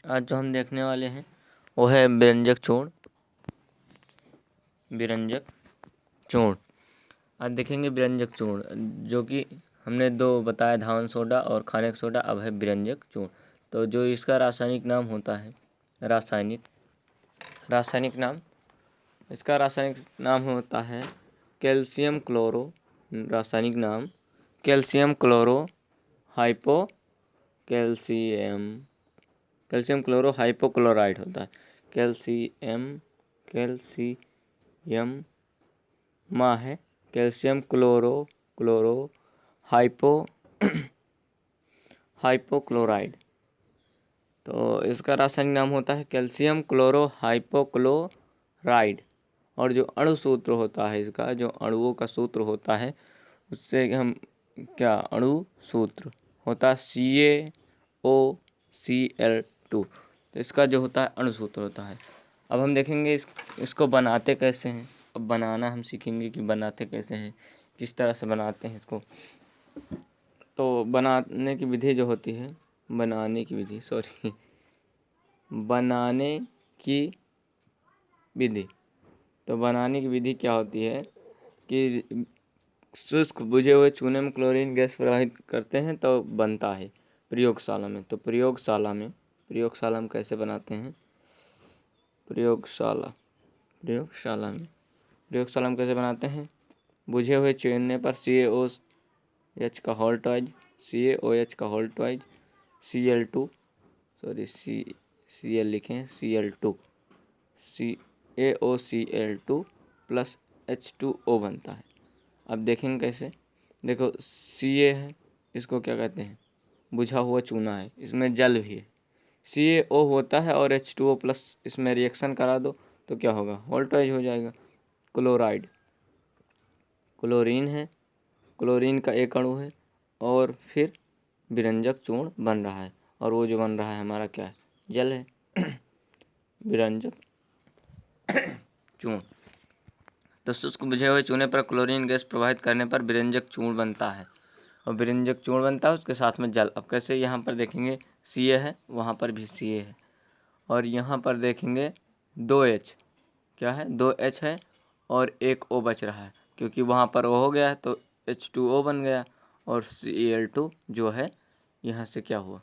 आज जो हम देखने वाले हैं वो है व्यंजक चूर्ण। व्यंजक चूर्ण आज देखेंगे। व्यंजक चूर्ण जो कि हमने दो बताया, धावन सोडा और खाने का सोडा। अब है व्यंजक चूर्ण। तो जो इसका रासायनिक नाम होता है, रासायनिक नाम, इसका रासायनिक नाम होता है कैल्शियम क्लोरो। रासायनिक नाम calcium chloro hypo calcium chloro hypochloride होता है। कैल्शियम मा है कैल्शियम क्लोरो हाइपोक्लोराइड। तो इसका रासायनिक नाम होता है कैल्शियम क्लोरो हाइपोक्लोराइड। और जो अणु सूत्र होता है इसका, जो अणुओं का सूत्र होता है, उससे हम क्या अणु सूत्र होता है CaOCl2। तो इसका जो होता है अणु सूत्र होता है। अब हम देखेंगे इसको बनाते कैसे हैं। अब बनाना हम सीखेंगे कि बनाते कैसे हैं, किस तरह से बनाते हैं इसको। तो बनाने की विधि जो होती है, बनाने की विधि क्या होती है कि शुष्क बुझे हुए चूने में क्लोरीन गैस प्रवाहित करते हैं तो बनता है प्रयोगशाला में। तो प्रयोगशाला में कैसे बनाते हैं, प्रयोगशाला में कैसे बनाते हैं। बुझे हुए चूने पर CaOH का होल्ट वाइज Cl2 Cl लिखें Cl2 CaOCl2 प्लस H2O बनता है। अब देखेंगे कैसे। देखो Ca है, इसको क्या कहते हैं, बुझा हुआ चूना है, इसमें जल भी है। CaO होता है और H2O प्लस इसमें रिएक्शन करा दो तो क्या होगा, वोल्टाइज हो जाएगा। क्लोराइड, क्लोरीन है, क्लोरीन का एक अणु है और फिर व्यंजक चूर्ण बन रहा है। और वो जो बन रहा है हमारा क्या है, जल है। व्यंजक चूर्ण। तो शुष्क बुझे हुए चूने पर क्लोरीन गैस प्रवाहित करने पर व्यंजक चूर्ण बनता है। और व्यंजक चूर्ण बनता है, उसके साथ में जल। अब कैसे, यहाँ पर देखेंगे Ca है, वहाँ पर भी Ca है, और यहाँ पर देखेंगे 2H, क्या है 2H है और एक O बच रहा है, क्योंकि वहाँ पर O हो गया है तो H2O बन गया। और Cl2 जो है यहाँ से क्या हुआ,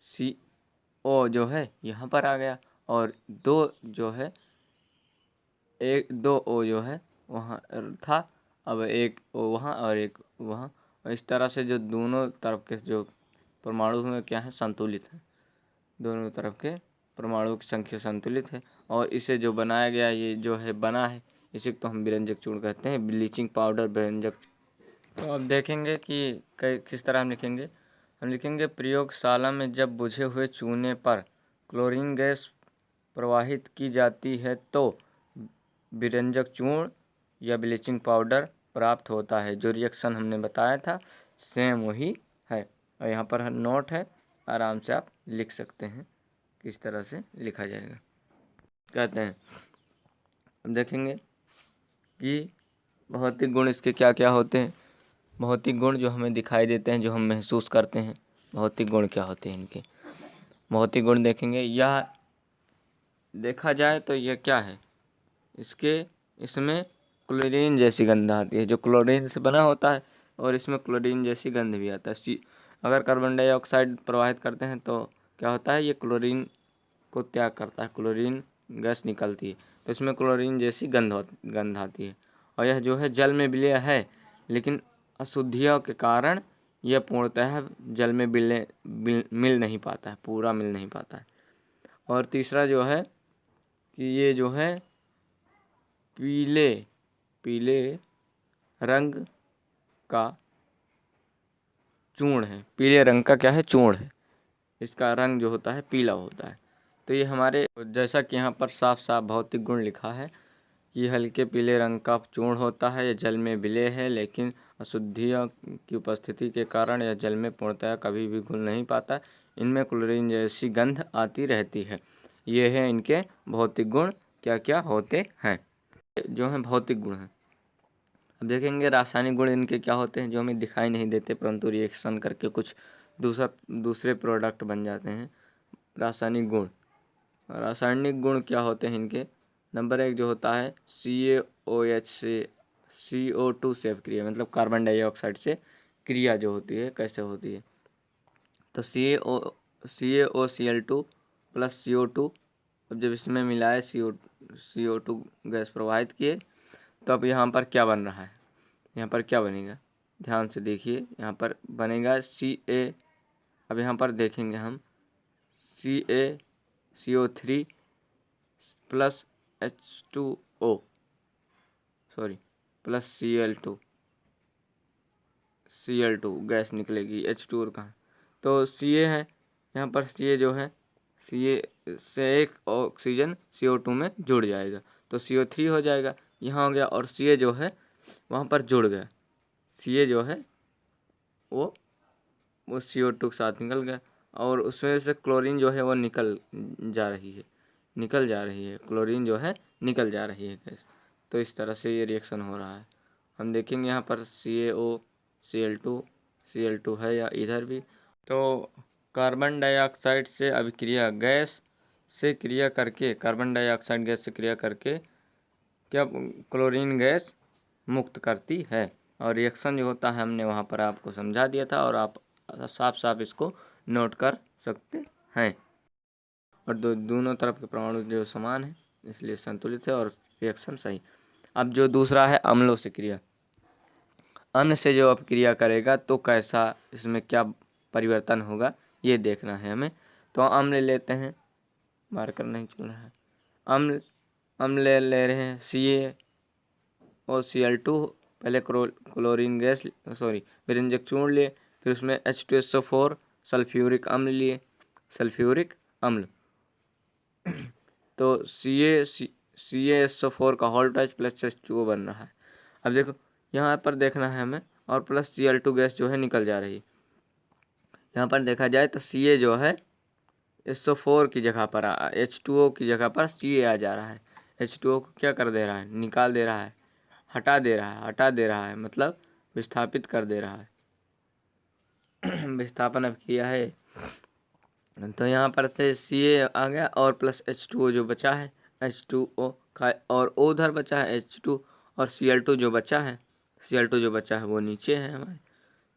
CO जो है यहाँ पर आ गया, और दो जो है एक 2O जो है वहाँ था, अब एक O वहाँ और एक वहाँ। और इस तरह से जो दोनों तरफ के जो परमाणु में क्या है, संतुलित है। दोनों तरफ के परमाणु की संख्या संतुलित है। और इसे जो बनाया गया, ये जो है बना है, इसे तो हम व्यंजक चूर्ण कहते हैं, ब्लीचिंग पाउडर व्यंजक। तो अब देखेंगे कि किस तरह हम लिखेंगे। हम लिखेंगे प्रयोगशाला में जब बुझे हुए चूने पर क्लोरीन गैस प्रवाहित की जाती है तो व्यंजक चूर्ण या ब्लीचिंग पाउडर प्राप्त होता है। जो रिएक्शन हमने बताया था सेम वही है। और यहाँ पर नोट है, आराम से आप लिख सकते हैं किस तरह से लिखा जाएगा। कहते हैं, अब देखेंगे कि भौतिक गुण इसके क्या क्या होते हैं। भौतिक गुण जो हमें दिखाई देते हैं, जो हम महसूस करते हैं, भौतिक गुण क्या होते हैं इनके। भौतिक गुण देखेंगे, यह देखा जाए तो यह क्या है, इसमें क्लोरीन जैसी गंध आती है, जो क्लोरीन से बना होता है, और इसमें क्लोरीन जैसी गंध भी आता है। अगर कार्बन डाइऑक्साइड प्रवाहित करते हैं तो क्या होता है, ये क्लोरीन को त्याग करता है, क्लोरीन गैस निकलती है, तो इसमें क्लोरीन जैसी गंध आती है। और यह जो है जल में विलय है, लेकिन अशुद्धियों के कारण यह पूर्णतः जल में मिल नहीं पाता है, पूरा मिल नहीं पाता है। और तीसरा जो है कि ये जो है पीले रंग का चूर्ण है। पीले रंग का क्या है, चूर्ण है। इसका रंग जो होता है पीला होता है। तो ये हमारे, जैसा कि यहाँ पर साफ साफ भौतिक गुण लिखा है कि हल्के पीले रंग का चूर्ण होता है, यह जल में विलय है, लेकिन अशुद्धियों की उपस्थिति के कारण यह जल में पूर्णतः कभी भी घुल नहीं पाता। इनमें क्लोरीन जैसी गंध आती रहती है। ये है इनके भौतिक गुण क्या क्या होते हैं, जो हैं भौतिक गुण हैं। अब देखेंगे रासायनिक गुण इनके क्या होते हैं, जो हमें दिखाई नहीं देते, परंतु रिएक्शन करके कुछ दूसरे प्रोडक्ट बन जाते हैं। रासायनिक गुण। रासायनिक गुण क्या होते हैं इनके? नंबर 1 जो होता है CaOH से CO2 से अभिक्रिया, मतलब कार्बन डाइऑक्साइड से क्रिया जो होती है कैसे होती है। तो CaOCl2 प्लस CO2, अब जब इसमें मिलाए CO2 गैस प्रवाहित किए तो अब यहाँ पर क्या बन रहा है? यहाँ पर क्या बनेगा? ध्यान से देखिए, यहाँ पर बनेगा Ca। अब यहाँ पर देखेंगे हम CaCO3 plus H2O sorry plus Cl2 gas निकलेगी। H2O कहाँ? तो Ca है, यहाँ पर Ca जो है, Ca से एक ऑक्सीजन CO2 में जुड़ जाएगा तो CO3 हो जाएगा, यहाँ हो गया। और Ca जो है वहाँ पर जुड़ गया, Ca जो है वो CO2 के साथ निकल गया और उसमें से क्लोरीन जो है वो निकल जा रही है क्लोरीन जो है निकल जा रही है गैस। तो इस तरह से ये रिएक्शन हो रहा है। हम देखेंगे यहाँ पर Cl2 है या इधर भी। तो कार्बन डाइऑक्साइड से अभिक्रिया गैस से क्रिया करके, कार्बन डाइऑक्साइड गैस से क्रिया करके क्या क्लोरीन गैस मुक्त करती है। और रिएक्शन जो होता है हमने वहाँ पर आपको समझा दिया था और आप साफ साफ इसको नोट कर सकते हैं। और दोनों तरफ के परमाणु जो समान है इसलिए संतुलित है और रिएक्शन सही। अब जो दूसरा है अम्लों से क्रिया, अम्ल से जो अपक्रिया करेगा तो कैसा, इसमें क्या परिवर्तन होगा ये देखना है हमें। तो अम्ल लेते हैं, मार्कर नहीं चल रहा है, अम्ल ले रहे हैं CaOCl2, पहले क्लोरीन गैस बेरंजक चूर्ण लिए, फिर उसमें H2SO4 सल्फ्यूरिक अम्ल लिए, सल्फ्यूरिक अम्ल। तो CaSO4 का होल टच प्लस H2O बन रहा है। अब देखो यहाँ पर देखना है हमें, और प्लस Cl2 गैस जो है निकल जा रही है। यहाँ पर देखा जाए तो Ca जो है SO4 की जगह पर H2O की जगह पर Ca आ जा रहा है। H2O को क्या कर दे रहा है? निकाल दे रहा है, हटा दे रहा है, मतलब विस्थापित कर दे रहा है। विस्थापन अब किया है तो यहाँ पर से Ca आ गया और प्लस H2O जो बचा है, H2O का, और O उधर बचा है H2, और Cl2 जो बचा है, वो नीचे है हमारे।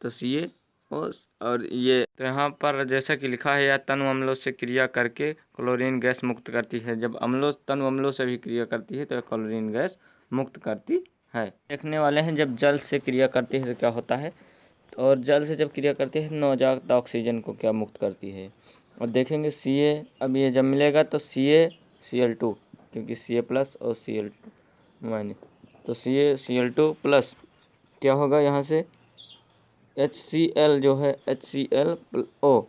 तो Ca और ये, तो यहाँ पर जैसा कि लिखा है, या तनु अम्लों से क्रिया करके क्लोरीन गैस मुक्त करती है। जब तनु अम्लों से भी क्रिया करती है तो क्लोरीन गैस मुक्त करती है। देखने वाले हैं जब जल से क्रिया करती है तो क्या होता है, और जल से जब क्रिया करती है नवजात ऑक्सीजन को क्या मुक्त करती है। और देखेंगे Ca, अब ये जब मिलेगा तो CaCl2, क्योंकि Ca प्लस और Cl2 माइनस, तो CaCl2 प्लस क्या होगा, यहाँ से HCl जो है HClO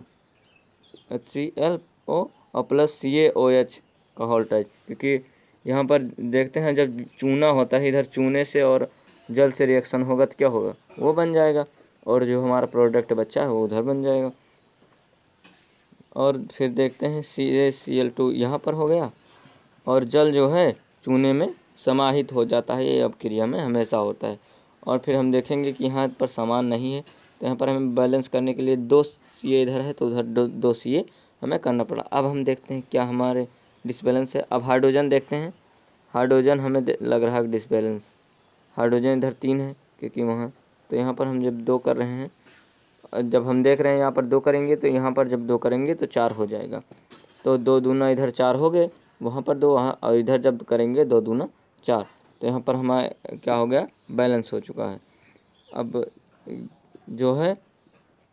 और प्लस CaOH का होल टच, क्योंकि यहाँ पर देखते हैं जब चूना होता है, इधर चूने से और जल से रिएक्शन होगा तो क्या होगा, वो बन जाएगा, और जो हमारा प्रोडक्ट बच्चा है वो उधर बन जाएगा। और फिर देखते हैं CaCl2 यहाँ पर हो गया, और जल जो है चूने में समाहित हो जाता है, ये अपक्रिया में हमेशा होता है। और फिर हम देखेंगे कि यहाँ पर समान नहीं है, तो यहाँ पर हमें बैलेंस करने के लिए 2 Ca इधर है तो उधर 2 Ca हमें करना पड़ा। अब हम देखते हैं क्या हमारे डिसबैलेंस है। अब हाइड्रोजन देखते हैं, हाइड्रोजन हमें लग रहा है डिसबैलेंस, हाइड्रोजन इधर 3 है क्योंकि वहाँ, तो यहाँ पर हम जब 2 कर रहे हैं, जब हम देख रहे हैं यहाँ पर 2 करेंगे तो यहाँ पर जब 2 करेंगे तो 4 हो जाएगा। तो 2 दूना इधर 4 हो गए, वहाँ पर 2, वहाँ, और इधर जब करेंगे 2 दूना 4, तो यहाँ पर हमारा क्या हो गया, बैलेंस हो चुका है। अब जो है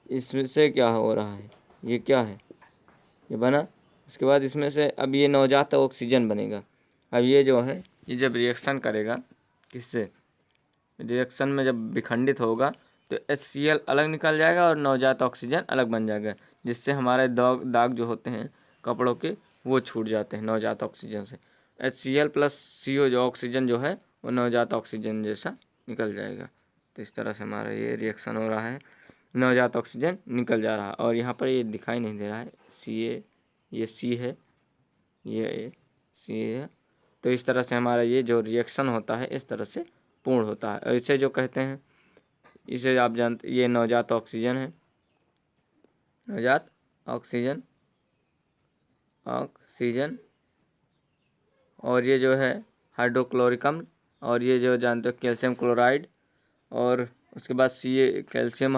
इसमें से क्या हो रहा है, ये क्या है, ये बना, उसके बाद इसमें से अब ये नवजात ऑक्सीजन बनेगा। अब ये जो है ये जब रिएक्शन करेगा किससे, रिएक्शन में जब विखंडित होगा तो HCl अलग निकल जाएगा और नवजात ऑक्सीजन अलग बन जाएगा, जिससे हमारे दाग जो होते हैं कपड़ों के वो छूट जाते हैं नवजात ऑक्सीजन से। HCl प्लस CO जो ऑक्सीजन जो है वो नवजात ऑक्सीजन जैसा निकल जाएगा। तो इस तरह से हमारा ये रिएक्शन हो रहा है, नवजात ऑक्सीजन निकल जा रहा है। और यहाँ पर ये दिखाई नहीं दे रहा है Ca, ये C है, ये C है। तो इस तरह से हमारा ये जो रिएक्शन होता है इस तरह से पूर्ण होता है। और इसे जो कहते हैं, इसे आप जानते, ये नवजात ऑक्सीजन है, नवजात ऑक्सीजन ऑक्सीजन, और ये जो है हाइड्रोक्लोरिक अम्ल, और ये जो जानते हो कैल्शियम क्लोराइड, और उसके बाद सी कैल्शियम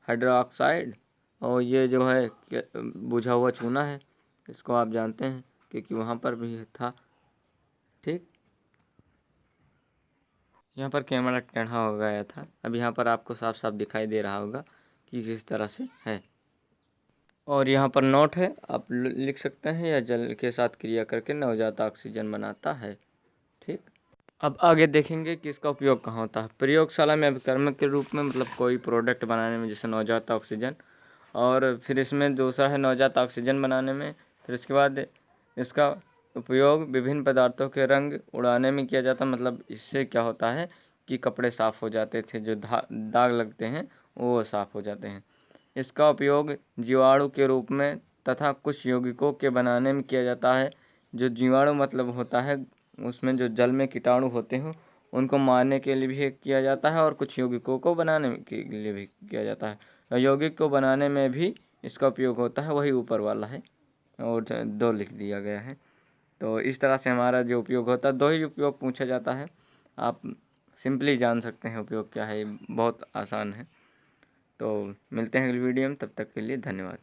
हाइड्रोक्साइड, और ये जो है बुझा हुआ चूना है, इसको आप जानते हैं क्योंकि वहाँ पर भी था। ठीक, यहाँ पर कैमरा टेढ़ा हो गया था, अब यहाँ पर आपको साफ साफ दिखाई दे रहा होगा कि किस तरह से है। और यहाँ पर नोट है, आप लिख सकते हैं, या जल के साथ क्रिया करके नवजात ऑक्सीजन बनाता है। ठीक, अब आगे देखेंगे कि इसका उपयोग कहाँ होता है। प्रयोगशाला में अभिकर्मक के रूप में, मतलब कोई प्रोडक्ट बनाने में, जैसे नवजात ऑक्सीजन, और फिर इसमें दूसरा है नवजात ऑक्सीजन बनाने में। फिर उसके बाद इसका उपयोग विभिन्न पदार्थों के रंग उड़ाने में किया जाता है। मतलब इससे क्या होता है कि कपड़े साफ़ हो जाते थे, जो दाग लगते हैं वो साफ़ हो जाते हैं। इसका उपयोग जीवाणु के रूप में तथा कुछ यौगिकों के बनाने में किया जाता है। जो जीवाणु मतलब होता है, उसमें जो जल में कीटाणु होते हैं उनको मारने के लिए भी किया जाता है, और कुछ यौगिकों को बनाने के लिए भी किया जाता है। यौगिक को बनाने में भी इसका उपयोग होता है, वही ऊपर वाला है, और 2 लिख दिया गया है। तो इस तरह से हमारा जो उपयोग होता है, 2 ही उपयोग पूछा जाता है। आप सिंपली जान सकते हैं उपयोग क्या है, बहुत आसान है। तो मिलते हैं अगली वीडियो में, तब तक के लिए धन्यवाद।